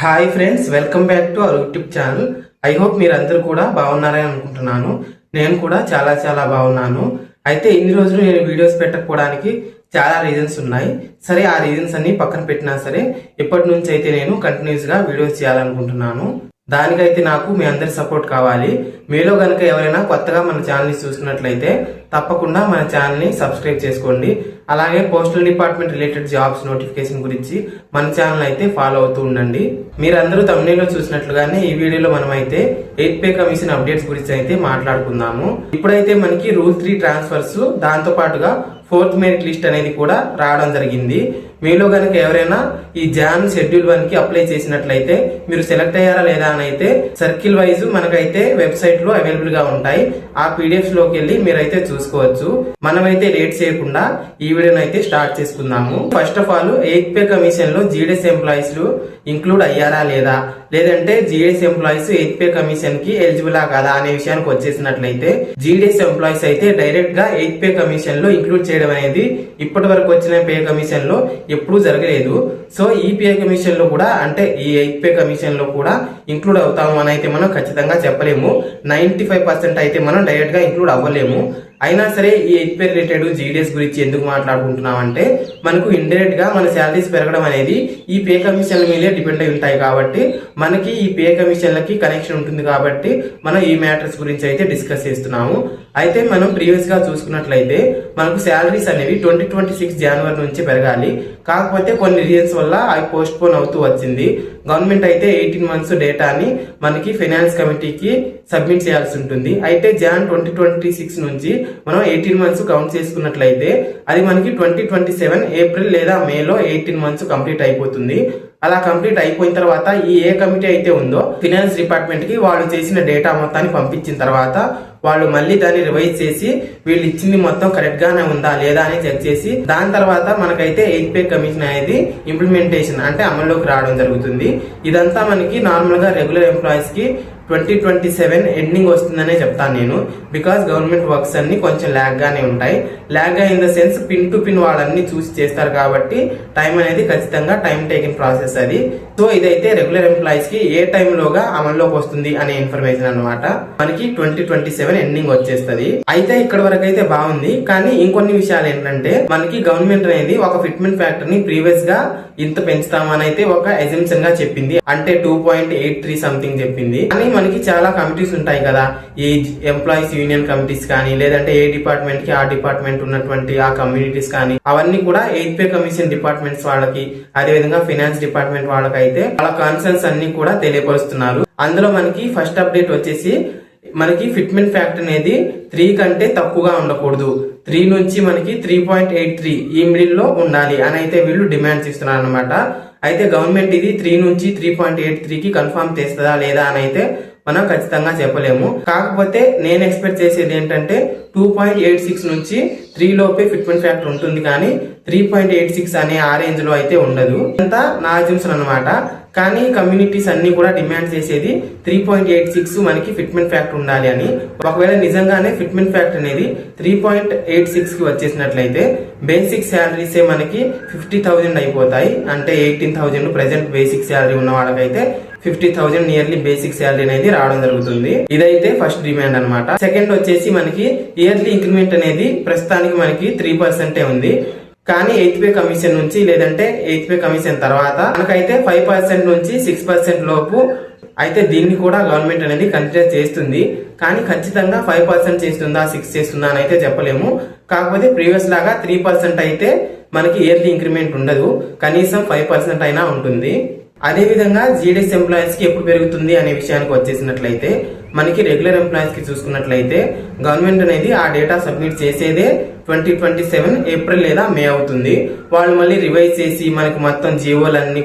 Hi friends, welcome back to our YouTube channel. I hope మీరందరూ కూడా బాగున్నారని అనుకుంటున్నాను. నేను కూడా చాలా బాగున్నాను. అయితే ఇన్ని రోజులు నేను వీడియోస్ పెట్టకపోవడానికి చాలా రీజన్స్ ఉన్నాయి. సరే, ఆ రీజన్స్ అన్ని పక్కన పెట్టినా సరే ఇప్పటి నుంచి అయితే నేను కంటిన్యూస్ గా వీడియోస్ చేయాలనుకుంటున్నాను. దానికైతే నాకు మీ అందరి సపోర్ట్ కావాలి. మీలో గనుక ఎవరైనా కొత్తగా మన ఛానల్ ని చూస్తున్నట్లయితే తప్పకుండా మన ఛానల్ ని సబ్స్క్రైబ్ చేసుకోండి. అలాగే postal department related jobs notification గురించి మన ఛానల్ అయితే ఫాలో అవుతూ ఉండండి. మీరందరూ తమిళలో చూసినట్లుగానే ఈ వీడియోలో మనం అయితే 8th పే కమిషన్ అప్డేట్స్ గురించి అయితే మాట్లాడుకుందాము. ఇప్పుడైతే మనకి రూల్ 3 ట్రాన్స్ఫర్స్, దాంతో పాటుగా 4th మెరిట్ లిస్ట్ అనేది కూడా రావడం జరిగింది. మీలో గనుక ఎవరైనా ఈ జాన్ షెడ్యూల్ 1 కి అప్లై చేసినట్లయితే మీరు సెలెక్ట్ అయ్యారా లేదా అని అయితే సర్కిల్ వైజ్ మనకైతే వెబ్సైట్ లో అవైలబుల్ గా ఉంటాయి. ఆ పీడిఎఫ్స్ లోకి వెళ్ళి మీరైతే చూసుకోవచ్చు. మనమైతే లేట్ చేయకుండా ఈ వీడియోని అయితే స్టార్ట్ చేసుకుందాము. First of all 8th pay commission లో జీడీఎస్ ఎంప్లాయీస్ ఇంక్లూడ్ అయ్యారా లేదా, లేదంటే GDS employees 8th pay commission కి ఎలిజిబుల్ కదా అనే విషయానికి వచ్చేసినట్లయితే జీడీఎస్ ఎంప్లాయీస్ అయితే డైరెక్ట్ గా 8th పే కమిషన్ లో ఇంక్లూడ్ చేయడం అనేది ఇప్పటి వరకు వచ్చిన పే కమిషన్ లో ఎప్పుడూ జరగలేదు. సో ఈ పే కమిషన్ లో కూడా, అంటే ఈ 8th పే కమిషన్ లో కూడా ఇంక్లూడ్ అవుతాము అని అయితే మనం ఖచ్చితంగా చెప్పలేము. 95% అయితే మనం డైరెక్ట్ గా ఇంక్లూడ్ అవ్వలేము. అయినా సరే ఈ 8th పే రిలేటెడ్ జీడీఎస్ గురించి ఎందుకు మాట్లాడుకుంటున్నాం అంటే, మనకు ఇండైరెక్ట్ గా మన శాలరీస్ పెరగడం అనేది ఈ పే కమిషన్ల మీదే డిపెండ్ అయి ఉంటాయి కాబట్టి మనకి ఈ పే కమిషన్లకి కనెక్షన్ ఉంటుంది కాబట్టి మనం ఈ మ్యాటర్స్ గురించి అయితే డిస్కస్ చేస్తున్నాము. అయితే మనం ప్రీవియస్ గా చూసుకున్నట్లయితే మనకు శాలరీస్ అనేవి 2026 జనవరి నుంచి పెరగాలి. కాకపోతే కొన్ని రీజన్స్ వల్ల అవి పోస్ట్ పోన్ అవుతూ వచ్చింది. గవర్నమెంట్ అయితే 18 months డేటాని మనకి ఫైనాన్స్ కమిటీకి సబ్మిట్ చేయాల్సి ఉంటుంది. అయితే జాన్ 2026 నుంచి మనం 18 months కౌంట్ చేసుకున్నట్లయితే అది మనకి 2027 ఏప్రిల్ లేదా మేలో 18 months కంప్లీట్ అయిపోతుంది. అలా కంప్లీట్ అయిపోయిన తర్వాత ఈ ఏ కమిటీ అయితే ఉందో ఫైనాన్స్ డిపార్ట్మెంట్ కి వాళ్ళు చేసిన డేటా మొత్తాన్ని పంపించిన తర్వాత వాళ్ళు మళ్ళీ దాన్ని రివైజ్ చేసి వీళ్ళు ఇచ్చింది మొత్తం కరెక్ట్ గానే ఉందా లేదా అని చెక్ చేసి దాని తర్వాత మనకైతే 8th పే కమిషన్ అనేది ఇంప్లిమెంటేషన్ అంటే అమల్లోకి రావడం జరుగుతుంది. ఇదంతా మనకి నార్మల్ గా రెగ్యులర్ ఎంప్లాయీస్ కి 2027 ఎండింగ్ వస్తుందనే చెప్తాను నేను. బికాస్ గవర్నమెంట్ వర్క్స్ అన్ని కొంచెం ల్యాగ్ గానే ఉంటాయి. ల్యాగ్ గా in the sense pin to pin వాళ్ళన్ని చూసి చేస్తారు కాబట్టి టైం అనేది ఖచ్చితంగా టైం టేకింగ్ ప్రాసెస్ అది. సో ఇదైతే రెగ్యులర్ ఎంప్లాయీస్ కి ఏ టైంలోగా అమల్లోకి వస్తుంది అనే ఇన్ఫర్మేషన్ అన్నమాట. మనకి 2027 ఎండింగ్ వచ్చేస్తుంది. అయితే ఇక్కడ వరకు అయితే బాగుంది. కానీ ఇంకొన్ని విషయాలు ఏంటంటే, మనకి గవర్నమెంట్ అనేది ఒక ఫిట్మెంట్ ఫ్యాక్టర్ ని ప్రీవియస్ గా ఇంత పెంచుతామని అయితే ఒక ఎజంప్షన్ గా చెప్పింది. అంటే 2.83 సంథింగ్ చెప్పింది. కానీ మనకి చాలా కమిటీస్ ఉంటాయి కదా, ఈ ఎంప్లాయీస్ యూనియన్ కమిటీస్ కానీ, లేదంటే ఏ డిపార్ట్మెంట్ కి ఆ డిపార్ట్మెంట్ ఉన్నటువంటి ఆ కమ్యూనిటీస్ కానీ, అవన్నీ కూడా 8th పే కమిషన్ డిపార్ట్మెంట్స్ వాళ్ళకి, అదే విధంగా ఫైనాన్స్ డిపార్ట్మెంట్ వాళ్ళకి అయితే వాళ్ళ కన్సర్న్స్ అన్ని కూడా తెలియపరుస్తున్నారు. అందులో మనకి ఫస్ట్ అప్డేట్ వచ్చేసి మనకి ఫిట్మెంట్ ఫ్యాక్టర్ అనేది 3 కంటే తక్కువగా ఉండకూడదు. 3 నుంచి మనకి 3.83 ఈ మిడిల్ లో ఉండాలి అని అయితే వీళ్ళు డిమాండ్స్ ఇస్తున్నారు అనమాట. అయితే గవర్నమెంట్ ఇది 3 నుంచి 3.83 కి కన్ఫర్మ్ చేస్తుందా లేదా అని అయితే మనం ఖచ్చితంగా చెప్పలేము. కాకపోతే నేను ఎక్స్పెక్ట్ చేసేది ఏంటంటే 2.86 నుంచి 3 లోపే ఫిట్మెంట్ ఫ్యాక్టర్ ఉంటుంది, కానీ 3.86 అనే ఆ రేంజ్ లో అయితే ఉండదు. అంతా నా అజంప్షన్ అనమాట. కానీ కమ్యూనిటీస్ అన్ని కూడా డిమాండ్ చేసేది 3.86 మనకి ఫిట్మెంట్ ఫ్యాక్టర్ ఉండాలి అని. ఒకవేళ నిజంగానే ఫిట్మెంట్ ఫ్యాక్టర్ అనేది 3.86 కి వచ్చేసినట్లయితే బేసిక్ శాలరీసే మనకి 50,000 అయిపోతాయి. అంటే 18,000 ప్రెసెంట్ బేసిక్ శాలరీ ఉన్న వాళ్ళకైతే 50,000 నియర్లీ బేసిక్ శాలరీ అనేది రావడం జరుగుతుంది. ఇదైతే ఫస్ట్ డిమాండ్ అనమాట. సెకండ్ వచ్చేసి మనకి ఇయర్లీ ఇంక్రిమెంట్ అనేది ప్రస్తుతానికి మనకి 3% ఉంది. కానీ 8th పే కమిషన్ నుంచి, లేదంటే 8th పే కమిషన్ తర్వాత మనకైతే 5% నుంచి 6% లోపు అయితే దీన్ని కూడా గవర్నమెంట్ అనేది కన్సిడర్ చేస్తుంది. కానీ ఖచ్చితంగా 5% చేస్తుందా 6 చేస్తుందా అని అయితే చెప్పలేము. కాకపోతే ప్రీవియస్ లాగా 3% అయితే మనకి ఇయర్లీ ఇంక్రిమెంట్ ఉండదు, కనీసం 5% అయినా ఉంటుంది. అదే విధంగా జీడీఎస్ ఎంప్లాయీస్ కి ఎప్పుడు పెరుగుతుంది అనే విషయానికి వచ్చేసినట్లయితే, మనకి రెగ్యులర్ ఎంప్లాయీస్ కి చూసుకున్నట్లయితే గవర్నమెంట్ అనేది ఆ డేటా సబ్మిట్ చేసేదే 2027 ఏప్రిల్ లేదా మే అవుతుంది. వాళ్ళు మళ్ళీ రివైజ్ చేసి మనకి మొత్తం జీవోలన్నీ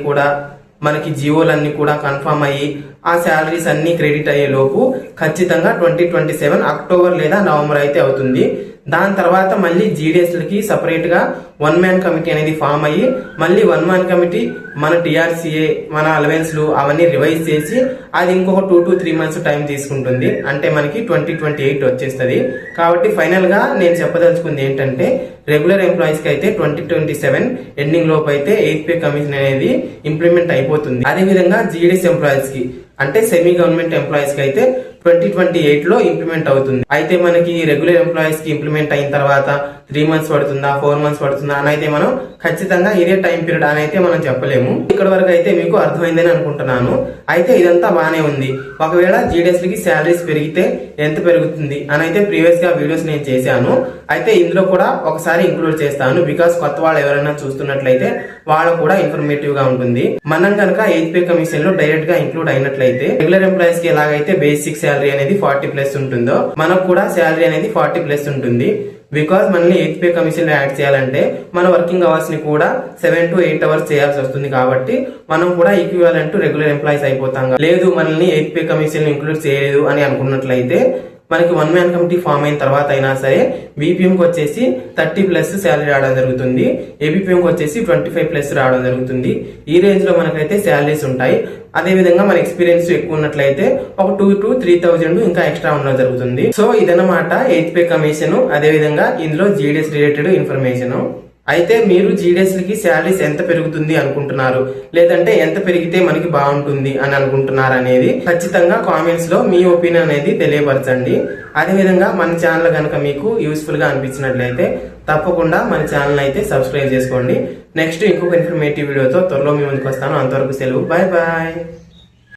కూడా కన్ఫర్మ్ అయ్యి ఆ శాలరీస్ అన్ని క్రెడిట్ అయ్యే లోపు ఖచ్చితంగా 2027 అక్టోబర్ లేదా నవంబర్ అయితే అవుతుంది. దాని తర్వాత మళ్ళీ జీడీఎస్లకి సపరేట్ గా 1 మ్యాన్ కమిటీ అనేది ఫామ్ అయ్యి మళ్ళీ 1 మ్యాన్ కమిటీ మన టీఆర్సీఏ మన అలవెన్స్లు అవన్నీ రివైజ్ చేసి అది ఇంకొక 2 to 3 months టైం తీసుకుంటుంది. అంటే మనకి 2028 వచ్చేస్తుంది. కాబట్టి ఫైనల్ గా నేను చెప్పదలుచుకుంది ఏంటంటే రెగ్యులర్ ఎంప్లాయీస్ కి అయితే 2027 ఎండింగ్ లోపు అయితే 8th పే కమిషన్ అనేది ఇంప్లిమెంట్ అయిపోతుంది. అదే విధంగా జీడీఎస్ ఎంప్లాయీస్ కి అంటే సెమీ గవర్నమెంట్ ఎంప్లాయీస్ కి అయితే 2028 లో ఇంప్లిమెంట్ అవుతుంది. అయితే మనకి రెగ్యులర్ ఎంప్లాయీస్ కి ఇంప్లిమెంట్ అయిన తర్వాత 3 months పడుతుందా 4 months పడుతుందా అని అయితే మనం ఖచ్చితంగా ఇదే టైం పీరియడ్ అని అయితే మనం చెప్పలేము. ఇక్కడ వరకు అయితే మీకు అర్థమైందని అనుకుంటున్నాను. అయితే ఇదంతా బానే ఉంది. ఒకవేళ జీడీఎస్ లకి శాలరీస్ పెరిగితే ఎంత పెరుగుతుంది అని అయితే ప్రీవియస్ గా వీడియోస్ నేను చేశాను. అయితే ఇందులో కూడా ఒకసారి ఇంక్లూడ్ చేస్తాను. బికాస్ కొత్త వాళ్ళు ఎవరైనా చూస్తున్నట్లయితే వాళ్ళకు కూడా ఇన్ఫర్మేటివ్ గా ఉంటుంది. మనం కనుక 8th పే కమిషన్ లో డైరెక్ట్ గా ఇంక్లూడ్ అయినట్లయితే రెగ్యులర్ ఎంప్లాయీస్ కి ఎలాగైతే బేసిక్ శాలరీ అనేది 40+ ఉంటుందో మనకు కూడా శాలరీ అనేది 40+ ఉంటుంది. బికాస్ మనల్ని 8th పే కమిషన్ లో యాడ్ చేయాలంటే మన వర్కింగ్ అవర్స్ ని కూడా 7 to 8 hours చేయాల్సి వస్తుంది. కాబట్టి మనం కూడా ఈక్వివాలెంట్ రెగ్యులర్ ఎంప్లాయీస్ అయిపోతాం. లేదు మనల్ని 8th పే కమిషన్ లో ఇంక్లూడ్ చేయలేదు అని అనుకున్నట్లయితే మనకి 1 మ్యాన్ కమిటీ ఫామ్ అయిన తర్వాత అయినా సరే బీపీఎం కి వచ్చేసి 30+ శాలరీ రావడం జరుగుతుంది. ఏబిపిఎం కి వచ్చేసి 25+ రావడం జరుగుతుంది. ఈ రేంజ్ లో మనకైతే శాలరీస్ ఉంటాయి. అదే విధంగా మన ఎక్స్పీరియన్స్ ఎక్కువ ఉన్నట్లయితే ఒక 2 to 3,000 ఇంకా ఎక్స్ట్రా ఉండడం జరుగుతుంది. సో ఇదన్నమాట 8th పే కమిషన్. అదే విధంగా ఇందులో జీడీఎస్ రిలేటెడ్ ఇన్ఫర్మేషన్. అయితే మీరు జీడీఎస్ లకి శాలరీస్ ఎంత పెరుగుతుంది అనుకుంటున్నారు, లేదంటే ఎంత పెరిగితే మనకి బాగుంటుంది అని అనుకుంటున్నారు అనేది ఖచ్చితంగా కామెంట్స్ లో మీ ఒపీనియన్ అనేది తెలియపరచండి. అదే విధంగా మన ఛానల్ కనుక మీకు యూస్ఫుల్ గా అనిపించినట్లయితే తప్పకుండా మన ఛానల్ అయితే సబ్స్క్రైబ్ చేసుకోండి. నెక్స్ట్ ఇంకొక ఇన్ఫర్మేటివ్ వీడియోతో త్వరలో మీ ముందుకు వస్తాను. అంతవరకు సెలవు. Bye bye.